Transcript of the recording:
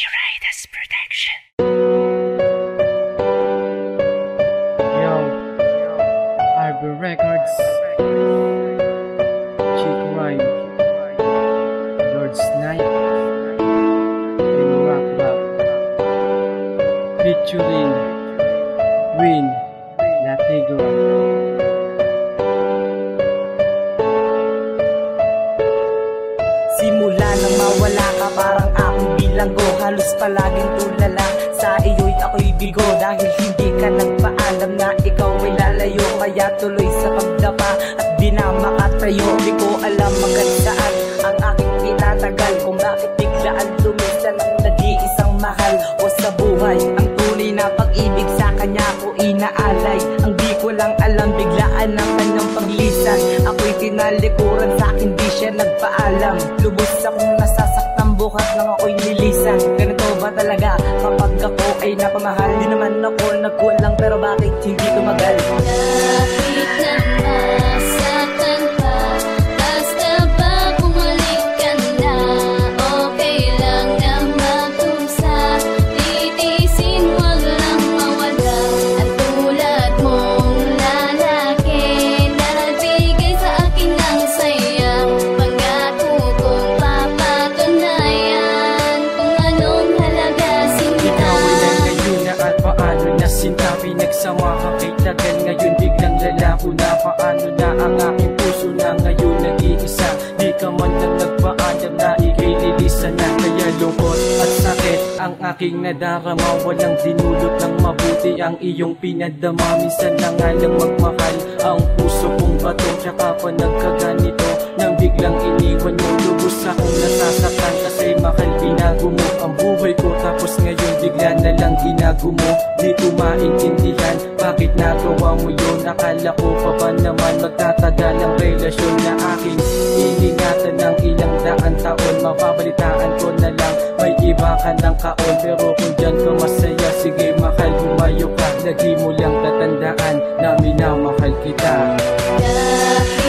Riders Production. Yo, Arbor Records, Chick Rhyme, Lord Snipe, King Rock Bop, featuring Win Latigo. Simula nang mawala ka parang akong bilanggo, halos palaging tulala sa iyo'y ako'y bigo. Dahil hindi ka nagpaalam na ikaw ay lalayo, kaya tuloy sa pagdapa at di na makatayo. Di ko alam hanggang saan ang aking itatagal, kung bakit biglaan lumisan ang nag-iisang mahal o sa buhay. Ang tunay na pag-ibig sa kanya ko inaalay. Ang di ko lang alam biglaan ang kanyang paglisan. Ako'y tinalikuran sa akin di siya nagpaalam. Lubos akong nasasaktan buhat nang ako'y nilisan. Ganito ba talaga kapag ako ay napamahal? Di naman ako nagkulang pero bakit hindi tumagal? Kahit na masaktan pa, basta ba bumalik ka na? Okay lang na magkusa, titiisin wag lang mawala. At tulad mong lalaki, nagbigay sa akin ng saya. Pangako kong papatunayan kung anong halaga sinta. Ikaw ay nangayon na at paano na sinta. Pinagsama ka kay tagal, ngayon biglang lalako na. Paano na ang aking puso na ngayon nag-iisa? Di ka man lang nagpaalam na ika'y lilisan na. Kaya lungkot at sakit ang aking nadarama. Walang dinulot ng mabuti ang iyong pinadama. Minsan na nga lang magmahal ang puso kong bato. Tsaka pa nagkaganito nang biglang iniwan mo. Lubos akong nasasaktan kasi mahal binago mo ang buhay ko. Tapos ngayon bigla na lang ginago mo. Di ko maintindihan bakit nagawa mo yun. Akala ko pa ba naman magtatagal ang relasyon na aking iningatan ng ilang daan taon. Mababalitaan ko na lang may iba ka ng kaon. Pero kung dyan ka masaya, sige mahal, humayo ka. Lagi mo lang tatandaan na minamahal kita. Dahil